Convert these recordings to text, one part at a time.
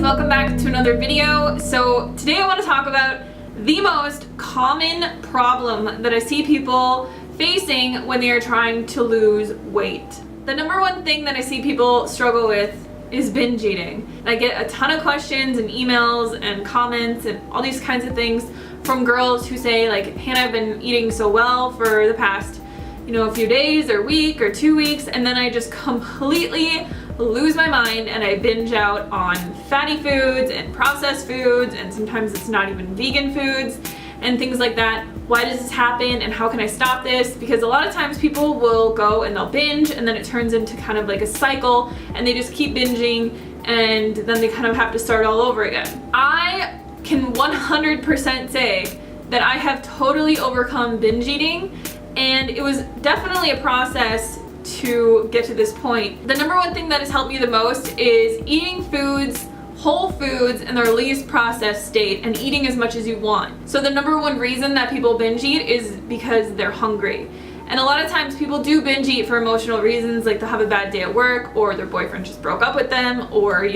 welcome back to another video. So today I want to talk about the most common problem that I see people facing when they are trying to lose weight. The number one thing that I see people struggle with is binge eating. I get a ton of questions and emails and comments and all these kinds of things from girls who say like, Hannah, I've been eating so well for the past, a few days or week or 2 weeks, and then I just completely lose my mind and I binge out on fatty foods and processed foods, and sometimes it's not even vegan foods and things like that. Why does this happen and how can I stop this? Because a lot of times people will go and they'll binge and then it turns into kind of like a cycle and they just keep binging and then they kind of have to start all over again. I can 100% say that I have totally overcome binge eating, and it was definitely a process to get to this point. The number one thing that has helped me the most is eating foods, whole foods in their least processed state, and eating as much as you want. So the number one reason that people binge eat is because they're hungry. And a lot of times people do binge eat for emotional reasons, like they'll have a bad day at work, or their boyfriend just broke up with them, or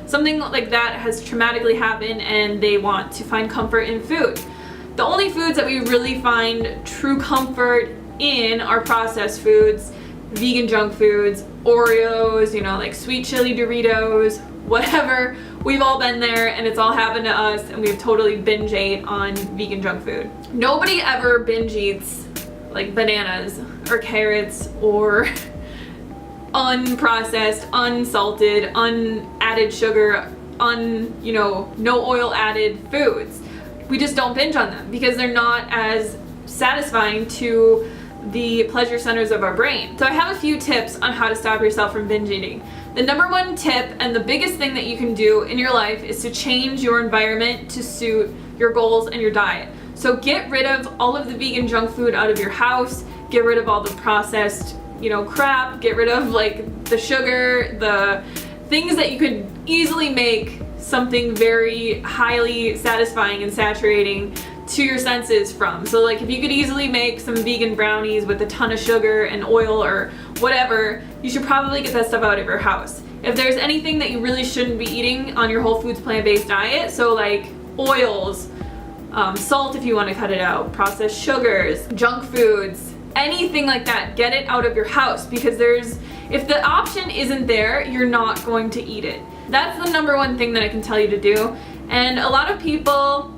something like that has traumatically happened and they want to find comfort in food. The only foods that we really find true comfort in are processed foods, vegan junk foods, Oreos, like sweet chili Doritos, whatever. We've all been there and it's all happened to us, and we've totally binge ate on vegan junk food. Nobody ever binge eats like bananas or carrots or unprocessed, unsalted, unadded sugar, no oil added foods. We just don't binge on them because they're not as satisfying to the pleasure centers of our brain. So I have a few tips on how to stop yourself from binge eating. The number one tip and the biggest thing that you can do in your life is to change your environment to suit your goals and your diet. So get rid of all of the vegan junk food out of your house, get rid of all the processed, crap, get rid of like the sugar, the things that you could easily make something very highly satisfying and saturating to your senses from. So like if you could easily make some vegan brownies with a ton of sugar and oil or whatever, you should probably get that stuff out of your house. If there's anything that you really shouldn't be eating on your whole foods plant-based diet, so like oils, salt if you want to cut it out, processed sugars, junk foods, anything like that, get it out of your house, because if the option isn't there, you're not going to eat it. That's the number one thing that I can tell you to do. And a lot of people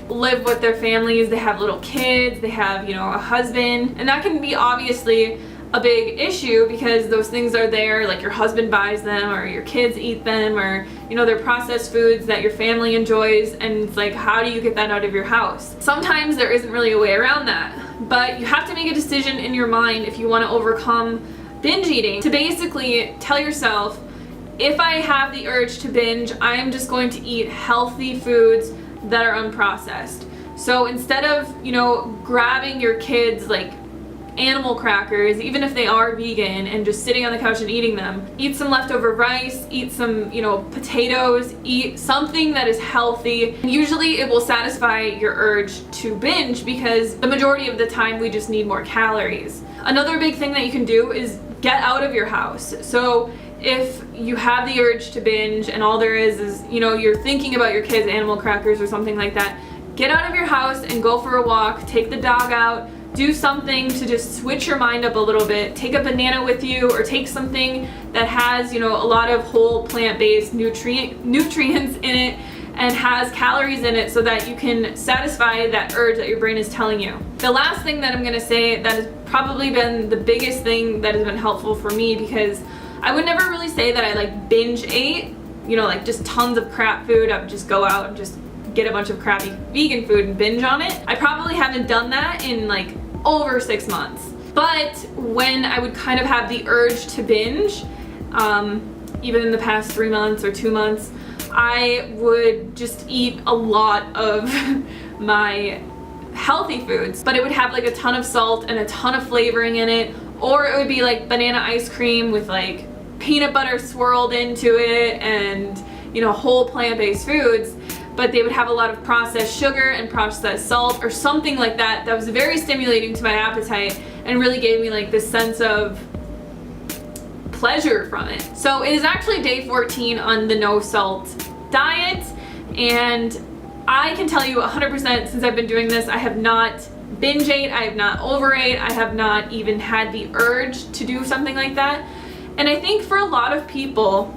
live with their families, they have little kids, they have, a husband, and that can be obviously a big issue because those things are there, like your husband buys them or your kids eat them, or they're processed foods that your family enjoys, and it's like, how do you get that out of your house? Sometimes there isn't really a way around that, but you have to make a decision in your mind if you want to overcome binge eating, to basically tell yourself, if I have the urge to binge, I am just going to eat healthy foods that are unprocessed. So instead of, grabbing your kids like animal crackers, even if they are vegan, and just sitting on the couch and eating them, eat some leftover rice, eat some, potatoes, eat something that is healthy. Usually it will satisfy your urge to binge because the majority of the time we just need more calories. Another big thing that you can do is get out of your house. So if you have the urge to binge and all there is, you're thinking about your kids' animal crackers or something like that, get out of your house and go for a walk, take the dog out, do something to just switch your mind up a little bit. Take a banana with you, or take something that has, a lot of whole plant-based nutrients in it and has calories in it, so that you can satisfy that urge that your brain is telling you. The last thing that I'm gonna say that has probably been the biggest thing that has been helpful for me, because I would never really say that I like binge ate, like just tons of crap food. I would just go out and just get a bunch of crappy vegan food and binge on it. I probably haven't done that in like over 6 months. But when I would kind of have the urge to binge, even in the past 3 months or 2 months, I would just eat a lot of my healthy foods, but it would have like a ton of salt and a ton of flavoring in it, or it would be like banana ice cream with like peanut butter swirled into it and whole plant-based foods, but they would have a lot of processed sugar and processed salt or something like that was very stimulating to my appetite and really gave me like this sense of pleasure from it. So it is actually day 14 on the no salt diet, and I can tell you 100% since I've been doing this, I have not binge ate, I have not overate, I have not even had the urge to do something like that. And I think for a lot of people,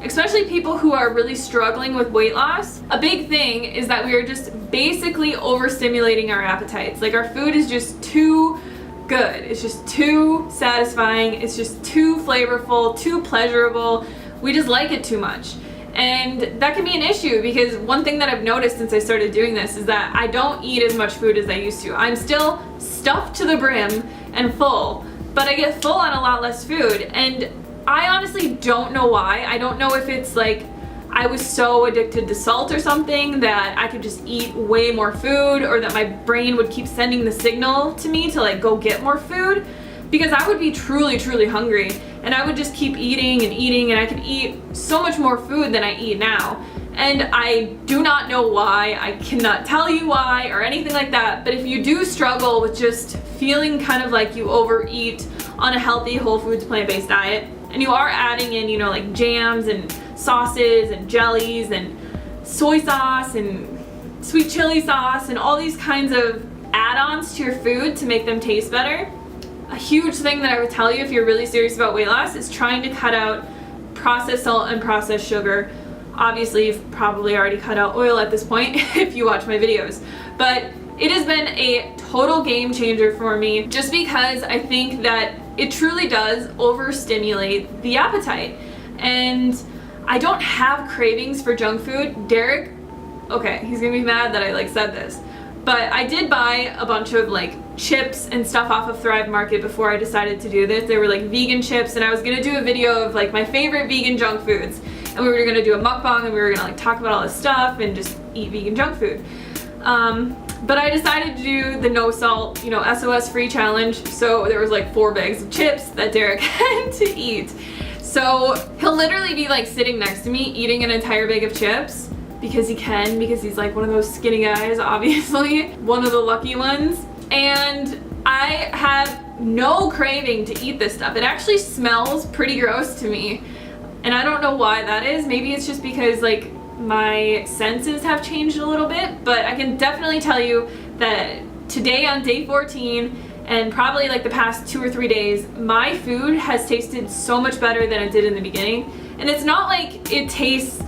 especially people who are really struggling with weight loss, a big thing is that we are just basically overstimulating our appetites. Like our food is just too good. It's just too satisfying. It's just too flavorful, too pleasurable. We just like it too much. And that can be an issue because one thing that I've noticed since I started doing this is that I don't eat as much food as I used to. I'm still stuffed to the brim and full, but I get full on a lot less food. And I honestly don't know why. I don't know if it's like I was so addicted to salt or something that I could just eat way more food, or that my brain would keep sending the signal to me to like go get more food, because I would be truly, truly hungry and I would just keep eating and eating, and I could eat so much more food than I eat now. And I do not know why. I cannot tell you why or anything like that, but if you do struggle with just feeling kind of like you overeat on a healthy whole foods plant-based diet, and you are adding in, you know, like jams and sauces and jellies and soy sauce and sweet chili sauce and all these kinds of add-ons to your food to make them taste better, a huge thing that I would tell you if you're really serious about weight loss is trying to cut out processed salt and processed sugar. Obviously, you've probably already cut out oil at this point if you watch my videos, but it has been a total game changer for me just because I think that it truly does overstimulate the appetite. And I don't have cravings for junk food. Derek, okay, he's gonna be mad that I like said this, but I did buy a bunch of like chips and stuff off of Thrive Market before I decided to do this. They were like vegan chips, and I was gonna do a video of like my favorite vegan junk foods, and we were gonna do a mukbang, and we were gonna like talk about all this stuff and just eat vegan junk food. But I decided to do the no salt, you know, SOS free challenge. So there was like 4 bags of chips that Derek had to eat. So he'll literally be like sitting next to me eating an entire bag of chips because he can, because he's like one of those skinny guys, obviously, one of the lucky ones. And I have no craving to eat this stuff. It actually smells pretty gross to me. And I don't know why that is. Maybe it's just because like my senses have changed a little bit, but I can definitely tell you that today on day 14 and probably like the past 2 or 3 days, my food has tasted so much better than it did in the beginning. And it's not like it tastes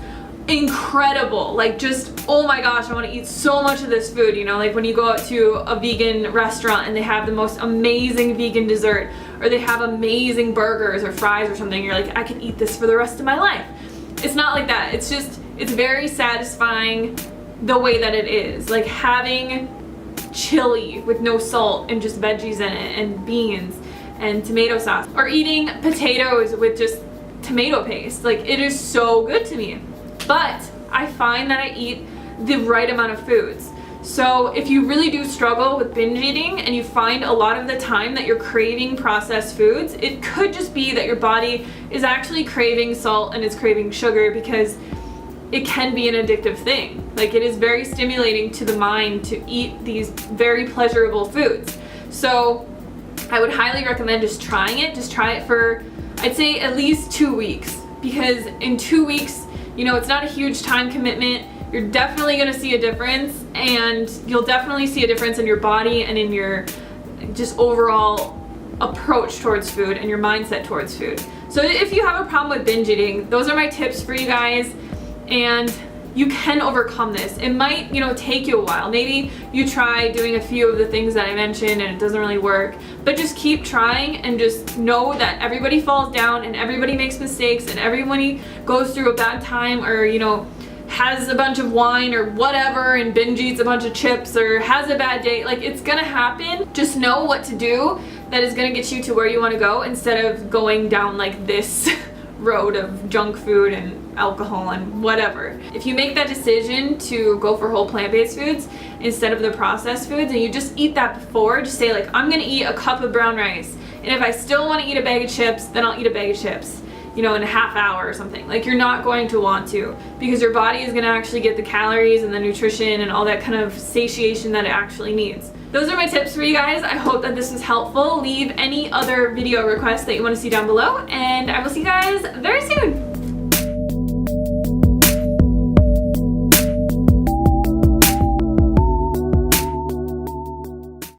incredible, like just, oh my gosh, I want to eat so much of this food, you know, like when you go out to a vegan restaurant and they have the most amazing vegan dessert, or they have amazing burgers or fries or something, you're like, I could eat this for the rest of my life. It's not like that. It's just, it's very satisfying the way that it is. Like having chili with no salt and just veggies in it, and beans and tomato sauce, or eating potatoes with just tomato paste. Like it is so good to me. But I find that I eat the right amount of foods. So if you really do struggle with binge eating and you find a lot of the time that you're craving processed foods, it could just be that your body is actually craving salt and it's craving sugar, because it can be an addictive thing. Like it is very stimulating to the mind to eat these very pleasurable foods. So I would highly recommend just trying it. Just try it for, I'd say at least 2 weeks, because in 2 weeks, you know, it's not a huge time commitment. You're definitely gonna see a difference, and you'll definitely see a difference in your body and in your just overall approach towards food and your mindset towards food. So if you have a problem with binge eating, those are my tips for you guys, and you can overcome this. It might, you know, take you a while. Maybe you try doing a few of the things that I mentioned and it doesn't really work, but just keep trying, and just know that everybody falls down and everybody makes mistakes and everybody goes through a bad time, or, you know, has a bunch of wine or whatever and binge eats a bunch of chips or has a bad day. Like it's gonna happen. Just know what to do that is gonna get you to where you wanna go, instead of going down like this road of junk food and alcohol and whatever. If you make that decision to go for whole plant-based foods instead of the processed foods, and you just eat that before, just say like, I'm gonna eat a cup of brown rice, and if I still wanna eat a bag of chips, then I'll eat a bag of chips, you know, in a half hour or something. Like you're not going to want to, because your body is gonna actually get the calories and the nutrition and all that kind of satiation that it actually needs. Those are my tips for you guys. I hope that this was helpful. Leave any other video requests that you want to see down below, and I will see you guys very soon.